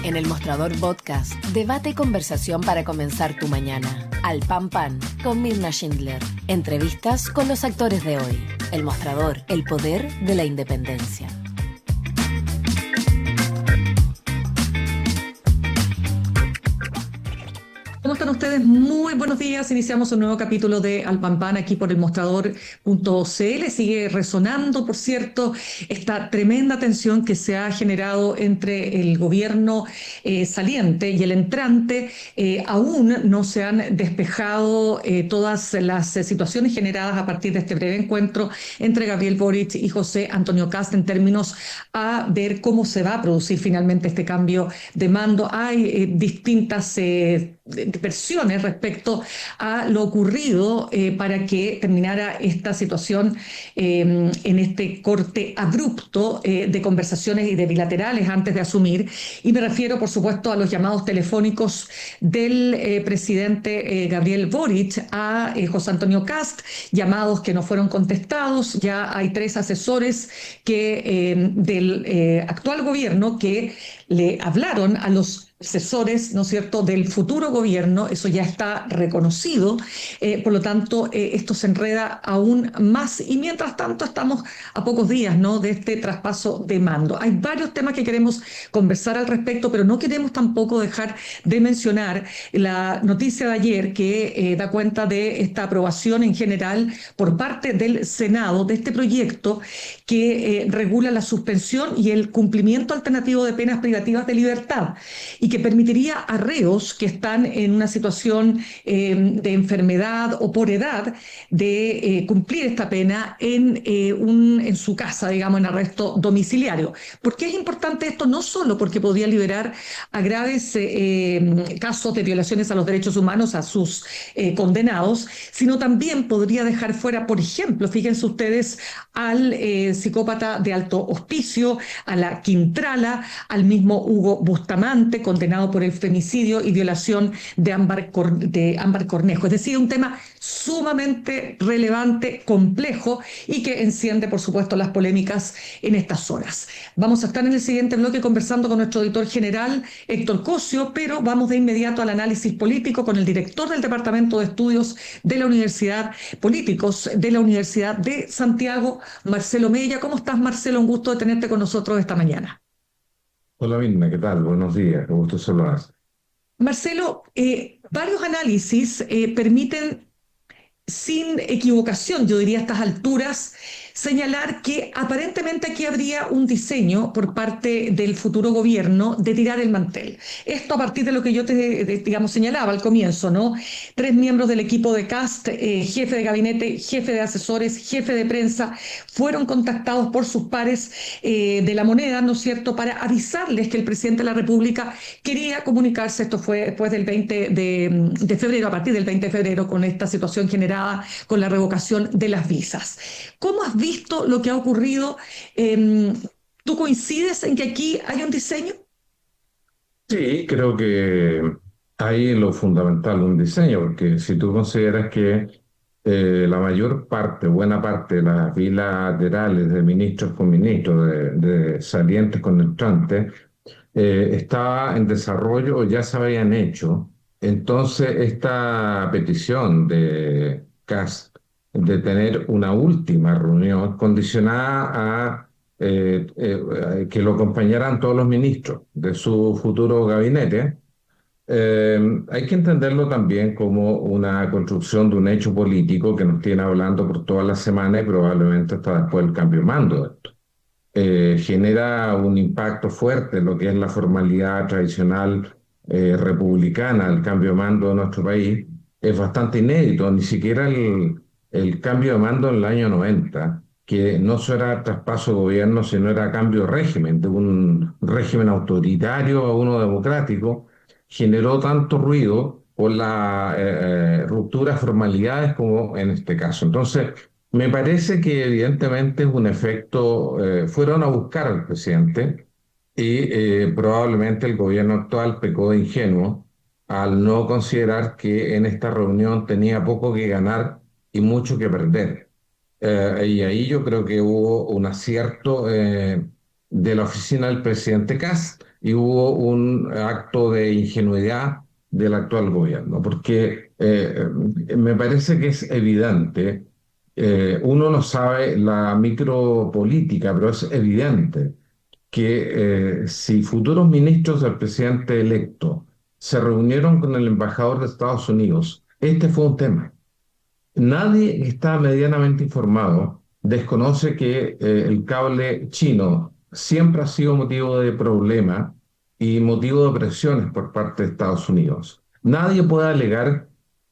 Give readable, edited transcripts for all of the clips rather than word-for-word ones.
En El Mostrador Podcast, debate y conversación para comenzar tu mañana. Al Pan Pan, con Mirna Schindler. Entrevistas con los actores de hoy. El Mostrador, el poder de la independencia. ¿Cómo están ustedes? Muy buenos días. Iniciamos un nuevo capítulo de Al Pan Pan aquí por elmostrador.cl. Sigue resonando, por cierto, esta tremenda tensión que se ha generado entre el gobierno saliente y el entrante. Aún no se han despejado todas las situaciones generadas a partir de este breve encuentro entre Gabriel Boric y José Antonio Kast en términos a ver cómo se va a producir finalmente este cambio de mando. Hay distintas versiones respecto a lo ocurrido para que terminara esta situación en este corte abrupto de conversaciones y de bilaterales antes de asumir. Y me refiero, por supuesto, a los llamados telefónicos del presidente Gabriel Boric a José Antonio Kast, llamados que no fueron contestados. Ya hay 3 asesores del actual gobierno que le hablaron a los asesores, ¿no es cierto?, del futuro gobierno. Eso ya está reconocido, por lo tanto esto se enreda aún más y mientras tanto estamos a pocos días, ¿no?, de este traspaso de mando. Hay varios temas que queremos conversar al respecto, pero no queremos tampoco dejar de mencionar la noticia de ayer que da cuenta de esta aprobación en general por parte del Senado de este proyecto que regula la suspensión y el cumplimiento alternativo de penas privativas de libertad y que permitiría a reos que están en una situación de enfermedad o por edad de cumplir esta pena en su casa, digamos, en arresto domiciliario. ¿Por qué es importante esto? No solo porque podría liberar a graves casos de violaciones a los derechos humanos a sus condenados, sino también podría dejar fuera, por ejemplo, fíjense ustedes, al psicópata de alto hospicio, a la Quintrala, al mismo Hugo Bustamante, condenado por el femicidio y violación de Ámbar Cornejo. Es decir, un tema sumamente relevante, complejo y que enciende, por supuesto, las polémicas en estas horas. Vamos a estar en el siguiente bloque conversando con nuestro editor general, Héctor Cosio, pero vamos de inmediato al análisis político con el director del Departamento de Estudios de la Universidad Políticos de la Universidad de Santiago, Marcelo Mella. ¿Cómo estás, Marcelo? Un gusto de tenerte con nosotros esta mañana. Hola Mirna, ¿qué tal? Buenos días, qué gusto saludar. Marcelo, varios análisis permiten, sin equivocación, yo diría a estas alturas, señalar que aparentemente aquí habría un diseño por parte del futuro gobierno de tirar el mantel. Esto a partir de lo que yo digamos, señalaba al comienzo, ¿no? 3 miembros del equipo de Kast, jefe de gabinete, jefe de asesores, jefe de prensa, fueron contactados por sus pares de la moneda, ¿no es cierto?, para avisarles que el presidente de la República quería comunicarse. Esto fue después del 20 de febrero, a partir del 20 de febrero, con esta situación generada con la revocación de las visas. ¿Cómo has visto lo que ha ocurrido? ¿Tú coincides en que aquí hay un diseño? Sí, creo que hay en lo fundamental un diseño, porque si tú consideras que la mayor parte, buena parte de las bilaterales de ministros con ministros, de salientes con entrantes, estaba en desarrollo o ya se habían hecho, entonces esta petición de Kast de tener una última reunión condicionada a que lo acompañaran todos los ministros de su futuro gabinete, hay que entenderlo también como una construcción de un hecho político que nos tiene hablando por toda la semana y probablemente hasta después del cambio de mando de esto. Genera un impacto fuerte en lo que es la formalidad tradicional republicana, el cambio de mando de nuestro país. Es bastante inédito, ni siquiera el cambio de mando en el año 90, que no solo era traspaso de gobierno, sino era cambio de régimen, de un régimen autoritario a uno democrático, generó tanto ruido por la ruptura de formalidades como en este caso. Entonces, me parece que evidentemente es un efecto, fueron a buscar al presidente y probablemente el gobierno actual pecó de ingenuo al no considerar que en esta reunión tenía poco que ganar y mucho que perder. Y ahí yo creo que hubo un acierto de la oficina del presidente Kast y hubo un acto de ingenuidad del actual gobierno, porque me parece que es evidente, uno no sabe la micropolítica, pero es evidente que si futuros ministros del presidente electo se reunieron con el embajador de Estados Unidos, este fue un tema. Nadie que está medianamente informado desconoce que el cable chino siempre ha sido motivo de problema y motivo de presiones por parte de Estados Unidos. Nadie puede alegar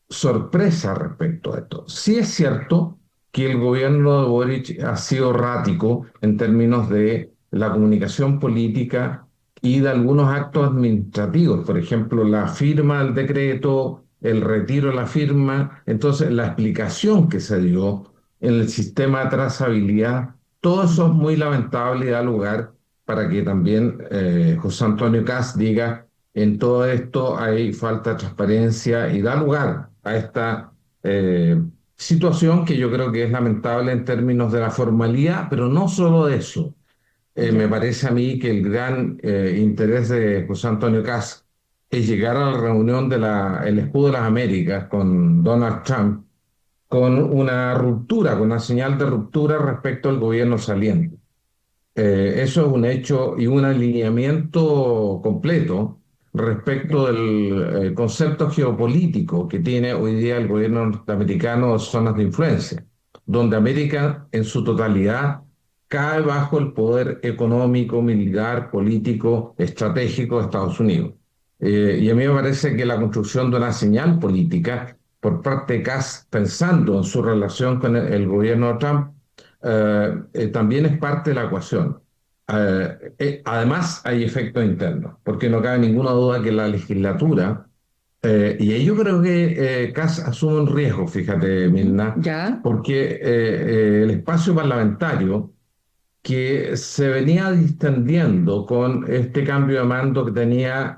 sorpresa respecto a esto. Sí es cierto que el gobierno de Boric ha sido errático en términos de la comunicación política y de algunos actos administrativos, por ejemplo, la firma del decreto, el retiro de la firma, entonces la explicación que se dio en el sistema de trazabilidad, todo eso es muy lamentable y da lugar para que también José Antonio Kast diga en todo esto hay falta de transparencia y da lugar a esta situación que yo creo que es lamentable en términos de la formalidad, pero no solo de eso. Me parece a mí que el gran interés de José Antonio Kast es llegar a la reunión del Escudo de las Américas con Donald Trump con una ruptura, con una señal de ruptura respecto al gobierno saliente. Eso es un hecho y un alineamiento completo respecto del concepto geopolítico que tiene hoy día el gobierno norteamericano de zonas de influencia, donde América en su totalidad cae bajo el poder económico, militar, político, estratégico de Estados Unidos. Y a mí me parece que la construcción de una señal política por parte de Kast, pensando en su relación con el gobierno de Trump, también es parte de la ecuación. Además, hay efectos internos, porque no cabe ninguna duda que la legislatura, y ahí yo creo que Kast asume un riesgo, fíjate, Mirna, ¿Ya? porque el espacio parlamentario que se venía distendiendo con este cambio de mando que tenía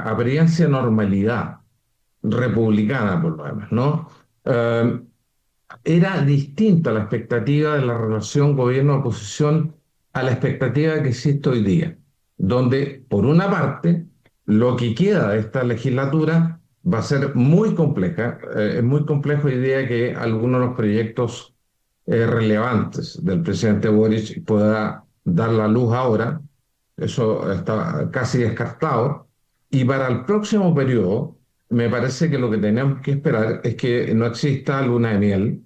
apariencia de normalidad republicana, por lo demás, ¿no? Era distinta la expectativa de la relación gobierno-oposición a la expectativa que existe hoy día, donde, por una parte, lo que queda de esta legislatura va a ser muy compleja. Es muy complejo hoy día que algunos de los proyectos relevantes del presidente Boric pueda dar la luz ahora. Eso está casi descartado. Y para el próximo periodo, me parece que lo que tenemos que esperar es que no exista luna de miel.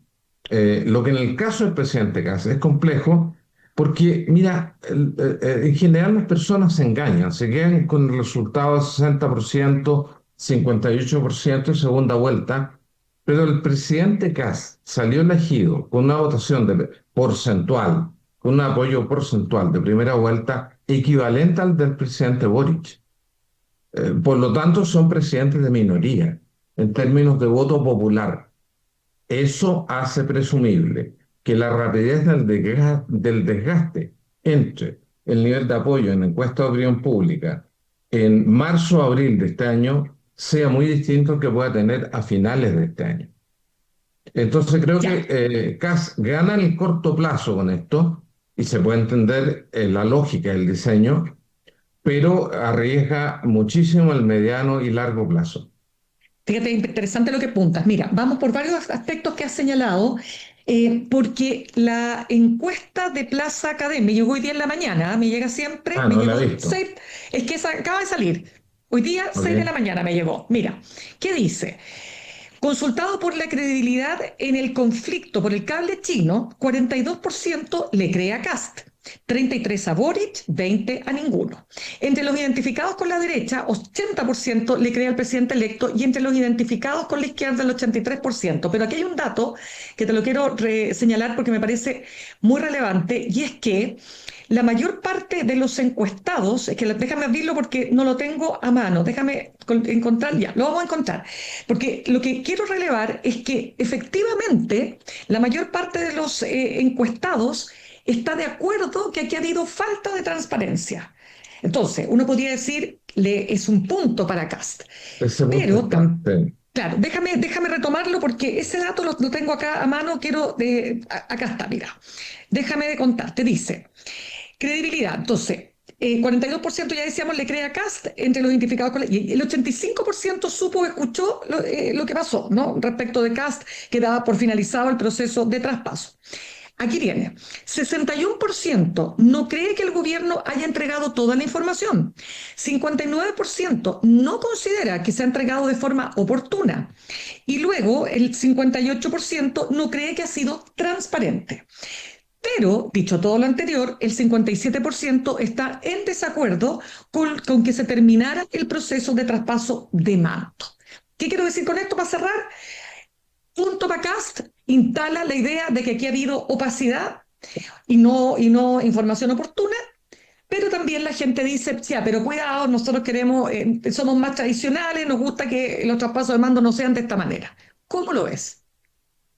Lo que en el caso del presidente Kast es complejo porque, mira, en general las personas se engañan, se quedan con el resultado de 60%, 58% en segunda vuelta, pero el presidente Kast salió elegido con una votación porcentual, con un apoyo porcentual de primera vuelta equivalente al del presidente Boric. Por lo tanto, son presidentes de minoría en términos de voto popular. Eso hace presumible que la rapidez del desgaste entre el nivel de apoyo en encuestas de opinión pública en marzo o abril de este año sea muy distinto al que pueda tener a finales de este año. Entonces creo Ya. que Kast gana en el corto plazo con esto y se puede entender la lógica del diseño, pero arriesga muchísimo el mediano y largo plazo. Fíjate, interesante lo que apuntas. Mira, vamos por varios aspectos que has señalado, porque la encuesta de Plaza Academia llegó hoy día en la mañana, me llega siempre, Ah, me no la he llegó visto. es que acaba de salir. Hoy día, 6 de la Ok. mañana me llegó. Mira, ¿qué dice? Consultado por la credibilidad en el conflicto por el cable chino, 42% le cree a Kast, 33% a Boric, 20% a ninguno. Entre los identificados con la derecha, 80% le cree al presidente electo y entre los identificados con la izquierda, el 83%. Pero aquí hay un dato que te lo quiero señalar porque me parece muy relevante y es que la mayor parte de los encuestados, es que déjame abrirlo porque no lo tengo a mano, déjame encontrar, ya, lo vamos a encontrar, porque lo que quiero relevar es que efectivamente la mayor parte de los encuestados está de acuerdo que aquí ha habido falta de transparencia. Entonces, uno podría decir, es un punto para Kast, Ese punto pero está. Sí. claro, déjame retomarlo porque ese dato lo tengo acá a mano, acá está, mira, déjame de contarte, dice. Credibilidad. Entonces, 42% ya decíamos le cree a Kast entre los identificados con y el 85% supo o escuchó lo que pasó, ¿no? Respecto de Kast, que daba por finalizado el proceso de traspaso. Aquí viene, 61% no cree que el gobierno haya entregado toda la información, 59% no considera que se ha entregado de forma oportuna y luego el 58% no cree que ha sido transparente. Pero, dicho todo lo anterior, el 57% está en desacuerdo con que se terminara el proceso de traspaso de manto. ¿Qué quiero decir con esto para cerrar? Punto Pacast instala la idea de que aquí ha habido opacidad y no información oportuna, pero también la gente dice, ya, pero cuidado, nosotros queremos, somos más tradicionales, nos gusta que los traspasos de mando no sean de esta manera. ¿Cómo lo ves?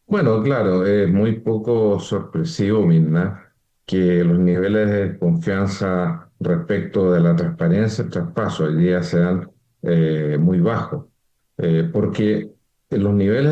Bueno, claro, es muy poco sorpresivo, Mirna, que los niveles de confianza respecto de la transparencia del traspaso hoy día sean muy bajos, porque los niveles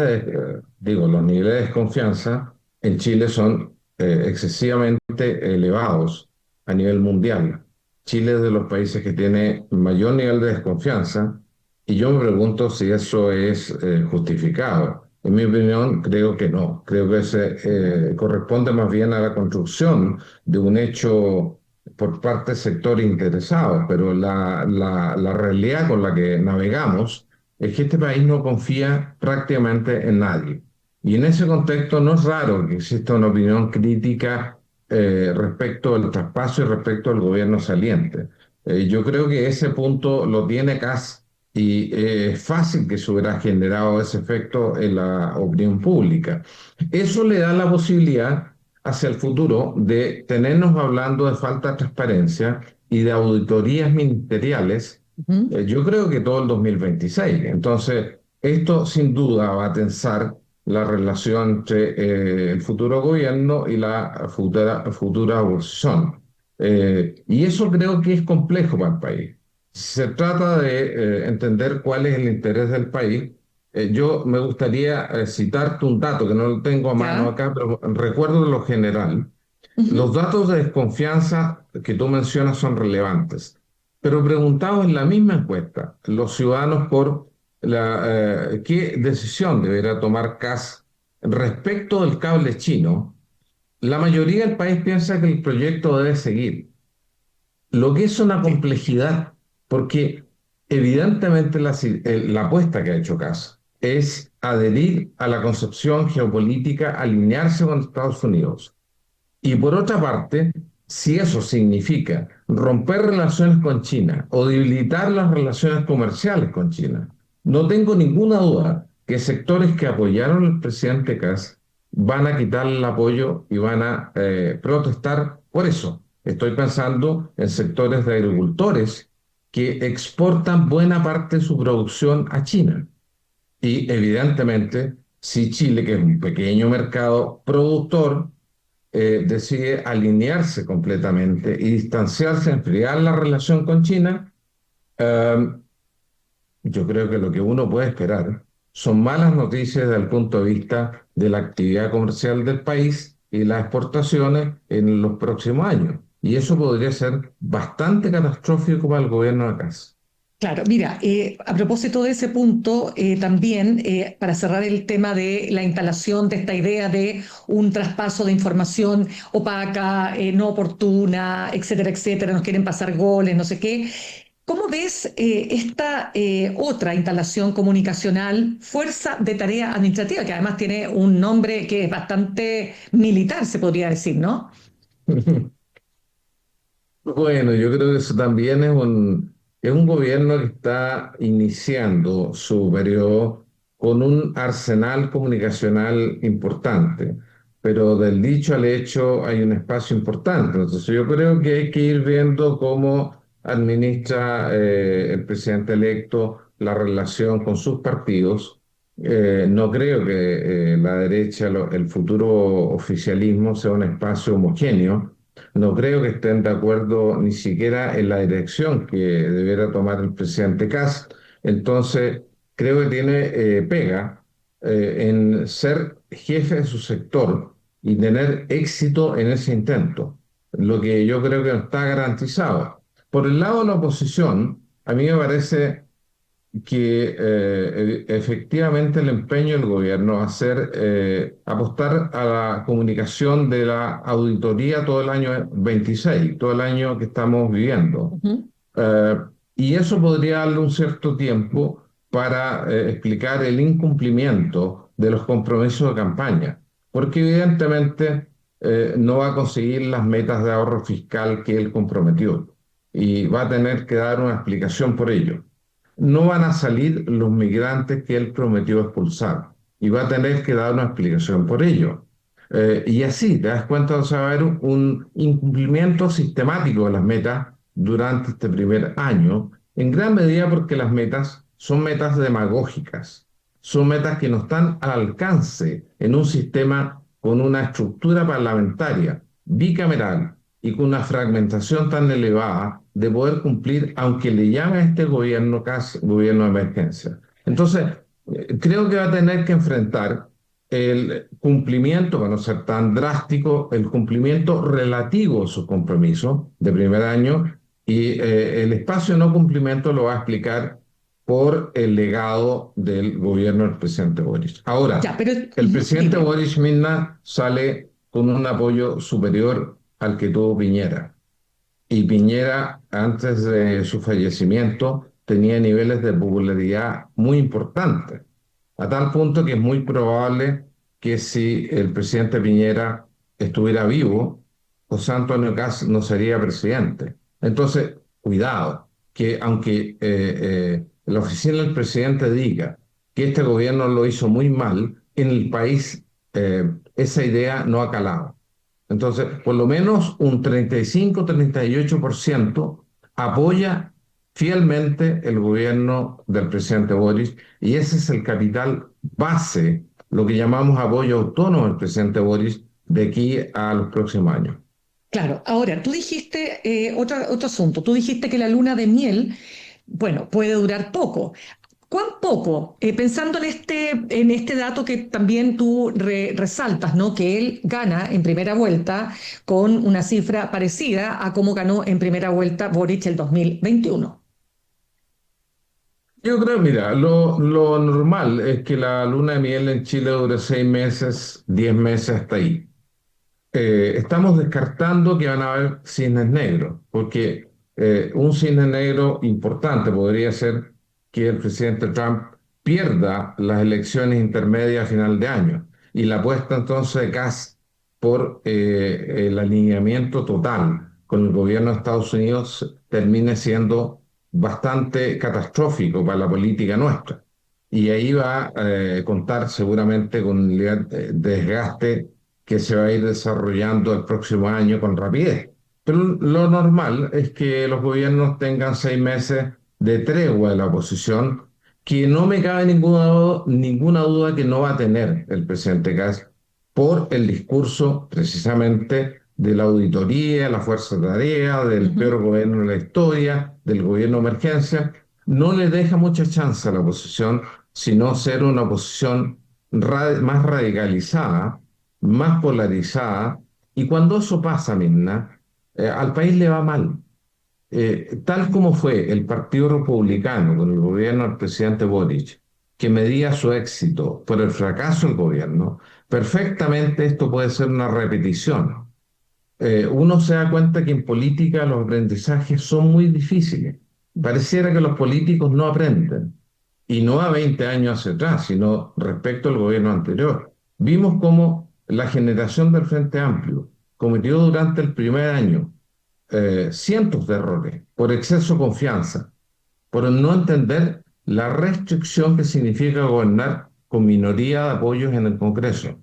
de desconfianza en Chile son excesivamente elevados a nivel mundial. Chile es de los países que tiene mayor nivel de desconfianza y yo me pregunto si eso es justificado. En mi opinión, creo que no. Creo que se corresponde más bien a la construcción de un hecho por parte del sector interesado, pero la realidad con la que navegamos es que este país no confía prácticamente en nadie. Y en ese contexto no es raro que exista una opinión crítica respecto al traspaso y respecto al gobierno saliente. Yo creo que ese punto lo tiene Kast y es fácil que se hubiera generado ese efecto en la opinión pública. Eso le da la posibilidad hacia el futuro de tenernos hablando de falta de transparencia y de auditorías ministeriales, Ujú. yo creo que todo el 2026. Entonces, esto sin duda va a tensar la relación entre el futuro gobierno y la futura oposición. Y eso creo que es complejo para el país. Se trata de entender cuál es el interés del país. Yo me gustaría citarte un dato que no lo tengo a mano ¿Ya? acá, pero recuerdo de lo general. Los Ujú. datos de desconfianza que tú mencionas son relevantes, pero preguntados en la misma encuesta, los ciudadanos por qué decisión deberá tomar CAS respecto del cable chino, la mayoría del país piensa que el proyecto debe seguir, lo que es una Sí. complejidad, porque evidentemente la apuesta que ha hecho CAS es adherir a la concepción geopolítica, alinearse con Estados Unidos. Y por otra parte, si eso significa romper relaciones con China o debilitar las relaciones comerciales con China, no tengo ninguna duda que sectores que apoyaron al presidente Kass van a quitarle el apoyo y van a protestar por eso. Estoy pensando en sectores de agricultores que exportan buena parte de su producción a China. Y evidentemente, si Chile, que es un pequeño mercado productor, decide alinearse completamente y distanciarse, enfriar la relación con China, eh, yo creo que lo que uno puede esperar son malas noticias desde el punto de vista de la actividad comercial del país y las exportaciones en los próximos años. Y eso podría ser bastante catastrófico para el gobierno de acá. Claro, mira, a propósito de ese punto, también para cerrar el tema de la instalación de esta idea de un traspaso de información opaca, no oportuna, etcétera, etcétera, nos quieren pasar goles, no sé qué. ¿Cómo ves esta otra instalación comunicacional, Fuerza de Tarea Administrativa, que además tiene un nombre que es bastante militar, se podría decir, ¿no? Bueno, yo creo que eso también es un gobierno que está iniciando su periodo con un arsenal comunicacional importante, pero del dicho al hecho hay un espacio importante. Entonces yo creo que hay que ir viendo cómo administra el presidente electo la relación con sus partidos. No creo que la derecha, el futuro oficialismo sea un espacio homogéneo. No creo que estén de acuerdo ni siquiera en la dirección que debiera tomar el presidente Kast. Entonces, creo que tiene pega en ser jefe de su sector y tener éxito en ese intento, lo que yo creo que no está garantizado. por el lado de la oposición, a mí me parece que efectivamente el empeño del gobierno va a ser apostar a la comunicación de la auditoría todo el año 26, todo el año que estamos viviendo. Ujú. Eh, y eso podría darle un cierto tiempo para explicar el incumplimiento de los compromisos de campaña, porque evidentemente no va a conseguir las metas de ahorro fiscal que él comprometió y va a tener que dar una explicación por ello. No van a salir los migrantes que él prometió expulsar y va a tener que dar una explicación por ello. Y así te das cuenta de saber un incumplimiento sistemático de las metas durante este primer año, en gran medida porque las metas son metas demagógicas, son metas que no están al alcance en un sistema con una estructura parlamentaria bicameral y con una fragmentación tan elevada de poder cumplir, aunque le llame a este gobierno casi gobierno de emergencia. Entonces, creo que va a tener que enfrentar el cumplimiento, para no ser tan drástico, el cumplimiento relativo a sus compromisos de primer año y el espacio de no cumplimiento lo va a explicar por el legado del gobierno del presidente Boric. Ya, Ahora, pero el presidente dime. Boric misma sale con un apoyo superior al que tuvo Piñera. Y Piñera, antes de su fallecimiento, tenía niveles de popularidad muy importantes, a tal punto que es muy probable que si el presidente Piñera estuviera vivo, José Antonio Kast no sería presidente. Entonces, cuidado, que aunque la oficina del presidente diga que este gobierno lo hizo muy mal, en el país esa idea no ha calado. Entonces, por lo menos un 35-38% apoya fielmente el gobierno del presidente Boris y ese es el capital base, lo que llamamos apoyo autónomo del presidente Boris de aquí a los próximos años. Claro, ahora, tú dijiste otro asunto, tú dijiste que la luna de miel, bueno, puede durar poco. ¿Cuán poco? Pensando en este dato que también tú resaltas, ¿no? Que él gana en primera vuelta con una cifra parecida a cómo ganó en primera vuelta Boric el 2021. Yo creo, mira, lo normal es que la luna de miel en Chile dure 6 meses, 10 meses hasta ahí. Estamos descartando que van a haber cisnes negros, porque un cisne negro importante podría ser que el presidente Trump pierda las elecciones intermedias a final de año y la apuesta entonces de Kass por el alineamiento total con el gobierno de Estados Unidos termine siendo bastante catastrófico para la política nuestra. Y ahí va a contar seguramente con un nivel de desgaste que se va a ir desarrollando el próximo año con rapidez. Pero lo normal es que los gobiernos tengan 6 meses de tregua de la oposición, que no me cabe ninguna duda que no va a tener el presidente Kast por el discurso precisamente de la auditoría, la fuerza de tarea, del Ujú. peor gobierno de la historia, del gobierno de emergencia. No le deja mucha chance a la oposición, sino ser una oposición más radicalizada, más polarizada, y cuando eso pasa, Mirna, al país le va mal. Tal como fue el Partido Republicano con el gobierno del presidente Boric, que medía su éxito por el fracaso del gobierno, perfectamente esto puede ser una repetición. Uno se da cuenta que en política los aprendizajes son muy difíciles. Pareciera que los políticos no aprenden, y no a 20 años hacia atrás, sino respecto al gobierno anterior. Vimos cómo la generación del Frente Amplio cometió durante el primer año cientos de errores por exceso de confianza, por no entender la restricción que significa gobernar con minoría de apoyos en el Congreso.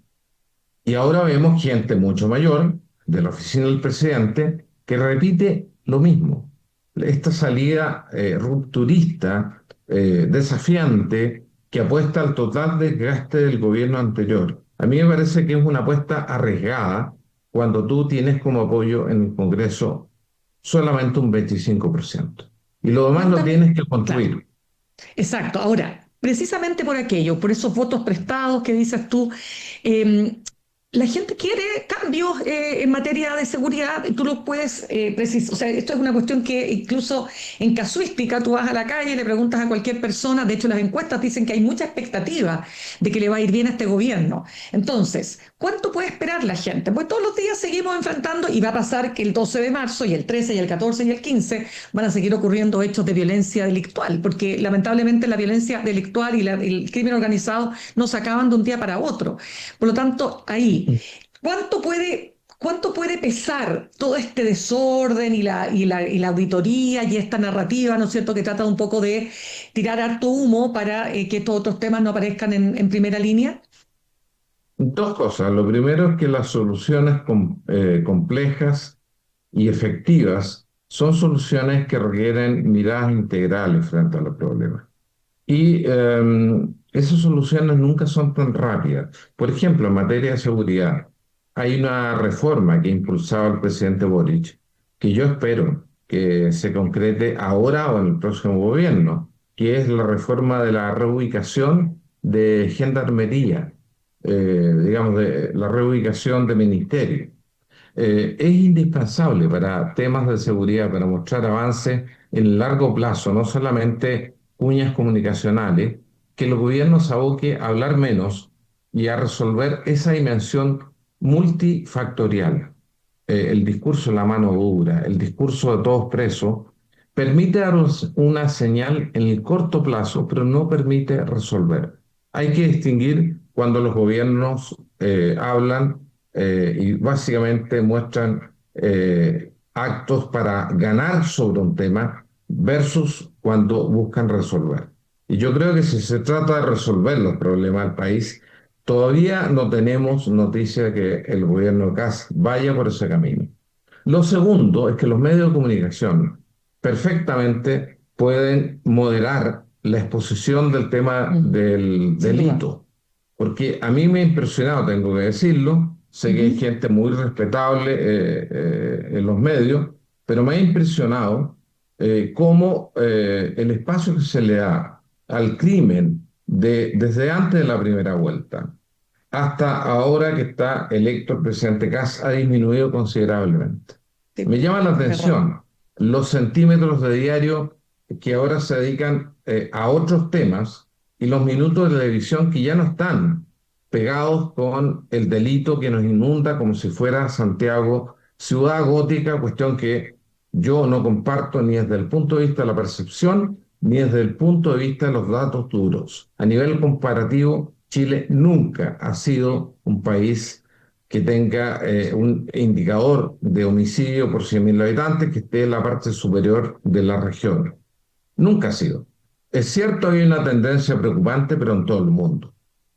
Y ahora vemos gente mucho mayor de la oficina del presidente que repite lo mismo. Esta salida rupturista, desafiante, que apuesta al total desgaste del gobierno anterior. A mí me parece que es una apuesta arriesgada cuando tú tienes como apoyo en el Congreso solamente un 25%. Y lo demás lo Justamente, tienes que claro, construir. exacto. Ahora, precisamente por aquello, por esos votos prestados que dices tú, eh, la gente quiere cambios en materia de seguridad y tú lo puedes precisar. O sea, esto es una cuestión que incluso en casuística tú vas a la calle, le preguntas a cualquier persona, de hecho las encuestas dicen que hay mucha expectativa de que le va a ir bien a este gobierno. Entonces, ¿cuánto puede esperar la gente? Pues todos los días seguimos enfrentando y va a pasar que el 12 de marzo y el 13 y el 14 y el 15 van a seguir ocurriendo hechos de violencia delictual, porque lamentablemente la violencia delictual y el crimen organizado no se acaban de un día para otro. Por lo tanto, ahí, ¿cuánto puede pesar todo este desorden y la auditoría y esta narrativa, ¿no es cierto?, que trata un poco de tirar harto humo para que estos otros temas no aparezcan en primera línea? Dos cosas. Lo primero es que las soluciones complejas y efectivas son soluciones que requieren miradas integrales frente a los problemas. Y esas soluciones nunca son tan rápidas. Por ejemplo, en materia de seguridad, hay una reforma que ha impulsado el presidente Boric, que yo espero que se concrete ahora o en el próximo gobierno, que es la reforma de la reubicación de gendarmería, digamos, de la reubicación de ministerio. Es indispensable para temas de seguridad, para mostrar avances en largo plazo, no solamente cuñas comunicacionales, que el gobierno se aboque a hablar menos y a resolver esa dimensión multifactorial. El discurso de la mano dura, el discurso de todos presos, permite darnos una señal en el corto plazo, pero no permite resolver. Hay que distinguir cuando los gobiernos hablan y básicamente muestran actos para ganar sobre un tema versus cuando buscan resolver. Y yo creo que si se trata de resolver los problemas del país, todavía no tenemos noticia de que el gobierno de Kast vaya por ese camino. Lo segundo es que los medios de comunicación perfectamente pueden moderar la exposición del tema del Sin duda. delito, porque a mí me ha impresionado, tengo que decirlo, sé que hay Ujú. gente muy respetable en los medios, pero me ha impresionado cómo el espacio que se le da al crimen desde antes de la primera vuelta hasta ahora que está electo el presidente Kast ha disminuido considerablemente. Sí, Me llama la es verdad. atención los centímetros de diario que ahora se dedican a otros temas y los minutos de televisión que ya no están pegados con el delito que nos inunda como si fuera Santiago, ciudad gótica, cuestión que yo no comparto ni desde el punto de vista de la percepción ni desde el punto de vista de los datos duros. A nivel comparativo, Chile nunca ha sido un país que tenga un indicador de homicidio por 100.000 habitantes que esté en la parte superior de la región. Nunca ha sido. Es cierto, hay una tendencia preocupante, pero en todo el mundo.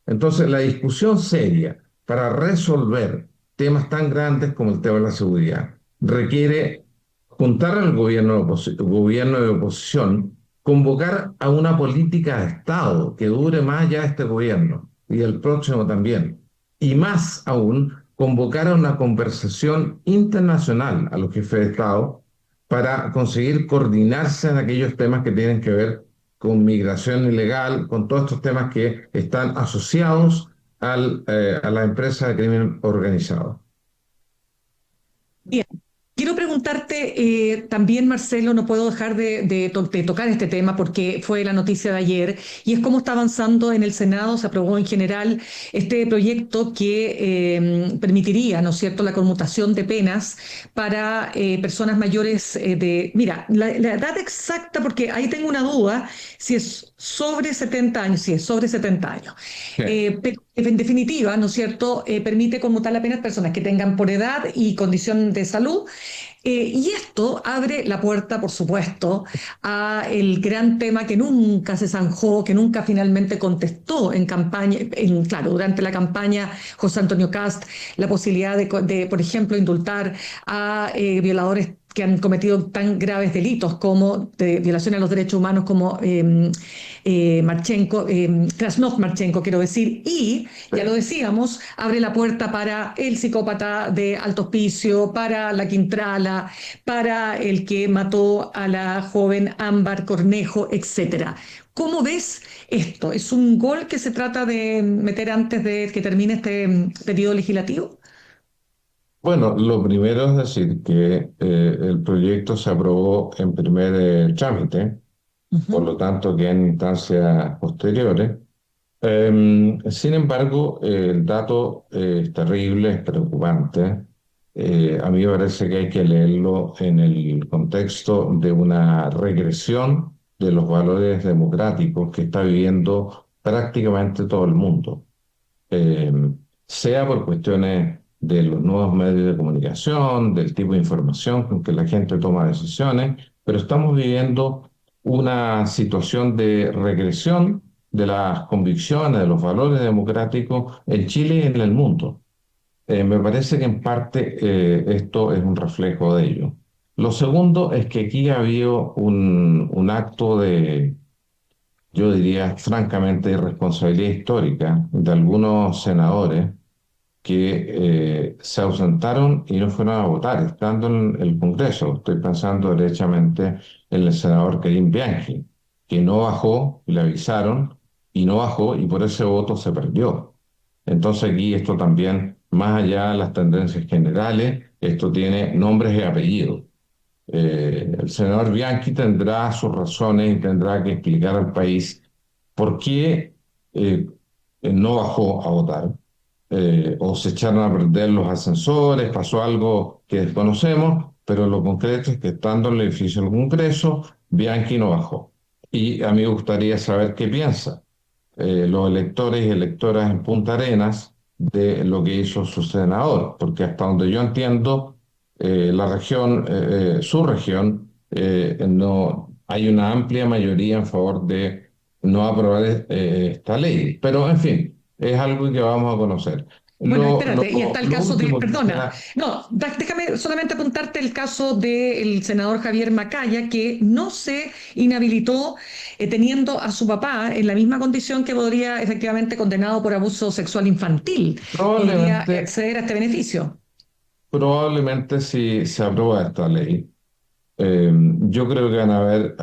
Entonces, la discusión seria para resolver temas tan grandes como el tema de la seguridad requiere juntar al gobierno de oposición, convocar a una política de Estado que dure más allá de este gobierno y el próximo también. Y más aún, convocar a una conversación internacional a los jefes de Estado para conseguir coordinarse en aquellos temas que tienen que ver con migración ilegal, con todos estos temas que están asociados a la empresa de crimen organizado. Bien. Quiero preguntarte también, Marcelo, no puedo dejar de tocar este tema porque fue la noticia de ayer, y es cómo está avanzando en el Senado. Se aprobó en general este proyecto que permitiría, ¿no es cierto?, la conmutación de penas para personas mayores Mira, la edad exacta, porque ahí tengo una duda, si es sobre 70 años, si es sobre 70 años. Sí. Pero en definitiva, ¿no es cierto?, permite conmutar la pena a personas que tengan por edad y condición de salud. Y esto abre la puerta, por supuesto, a el gran tema que nunca se zanjó, que nunca finalmente contestó en campaña, claro, durante la campaña José Antonio Kast, la posibilidad por ejemplo, indultar a violadores que han cometido tan graves delitos como de violación a los derechos humanos como Krasnov Marchenko, quiero decir, y, ya lo decíamos, abre la puerta para el psicópata de Alto Hospicio, para la Quintrala, para el que mató a la joven Ámbar Cornejo, etcétera. ¿Cómo ves esto? ¿Es un gol que se trata de meter antes de que termine este periodo legislativo? Bueno, lo primero es decir que el proyecto se aprobó en primer trámite, por Ujú. lo tanto que en instancias posteriores. Sin embargo, el dato es terrible, es preocupante. A mí me parece que hay que leerlo en el contexto de una regresión de los valores democráticos que está viviendo prácticamente todo el mundo, eh, sea por cuestiones de los nuevos medios de comunicación, del tipo de información con que la gente toma decisiones, pero estamos viviendo una situación de regresión de las convicciones, de los valores democráticos en Chile y en el mundo. Me parece que en parte esto es un reflejo de ello. Lo segundo es que aquí ha habido un acto de, yo diría, francamente, irresponsabilidad histórica de algunos senadores que se ausentaron y no fueron a votar, estando en el Congreso. Estoy pensando derechamente en el senador Karim Bianchi, que no bajó, y le avisaron, y no bajó, y por ese voto se perdió. Entonces aquí esto también, más allá de las tendencias generales, esto tiene nombres y apellidos. El senador Bianchi tendrá sus razones y tendrá que explicar al país por qué eh, no bajó a votar, o se echaron a perder los ascensores, pasó algo que desconocemos, pero lo concreto es que estando en el edificio del Congreso, Bianchi no bajó. Y a mí me gustaría saber qué piensa los electores y electoras en Punta Arenas de lo que hizo su senador, porque hasta donde yo entiendo, la región, su región, no hay una amplia mayoría en favor de no aprobar esta ley. Pero, en fin, es algo que vamos a conocer. Bueno, espérate, y está el Lo caso de, último que perdona, quisiera. no, déjame solamente apuntarte el caso del senador Javier Macaya, que no se inhabilitó teniendo a su papá en la misma condición que podría efectivamente condenado por abuso sexual infantil, podría Probablemente, acceder a este beneficio. probablemente si se aprueba esta ley, yo creo que van a haber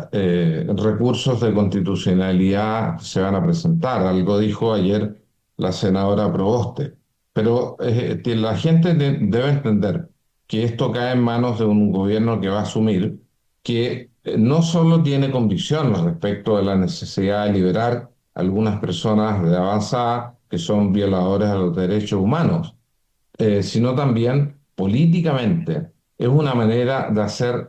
recursos de constitucionalidad que se van a presentar. Algo dijo ayer la senadora Proboste. Pero que la gente debe entender que esto cae en manos de un gobierno que va a asumir que no solo tiene convicciones respecto de la necesidad de liberar algunas personas de avanzada que son violadores a los derechos humanos, sino también políticamente. Es una manera de hacer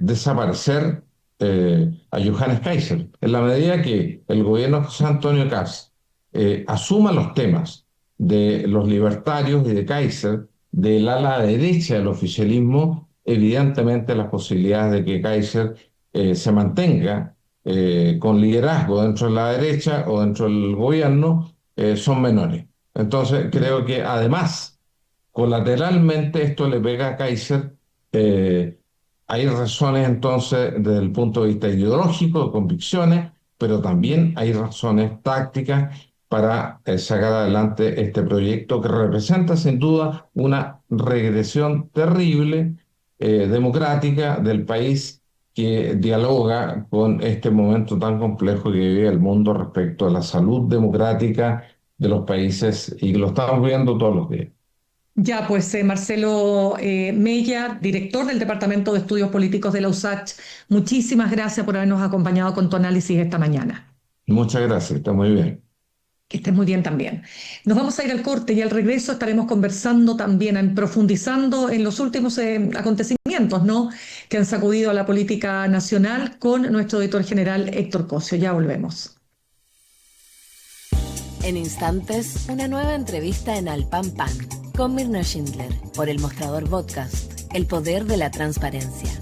desaparecer a Johannes Kaiser. En la medida que el gobierno de José Antonio Kast asuma los temas de los libertarios y de Kaiser, del ala derecha del oficialismo, evidentemente las posibilidades de que Kaiser se mantenga con liderazgo dentro de la derecha o dentro del gobierno son menores. Entonces, creo que además colateralmente esto le pega a Kaiser. eh, Hay razones entonces desde el punto de vista ideológico, de convicciones, pero también hay razones tácticas para sacar adelante este proyecto que representa sin duda una regresión terrible, democrática del país que dialoga con este momento tan complejo que vive el mundo respecto a la salud democrática de los países y que lo estamos viendo todos los días. Ya, pues Marcelo Mella, director del Departamento de Estudios Políticos de la USACH, muchísimas gracias por habernos acompañado con tu análisis esta mañana. Muchas gracias, está muy bien. Que estés muy bien también. Nos vamos a ir al corte y al regreso estaremos conversando también, profundizando en los últimos acontecimientos, ¿no?, que han sacudido a la política nacional con nuestro editor general Héctor Cosio. Ya volvemos. En instantes, una nueva entrevista en Al Pan Pan con Mirna Schindler por El Mostrador Podcast, el poder de la transparencia.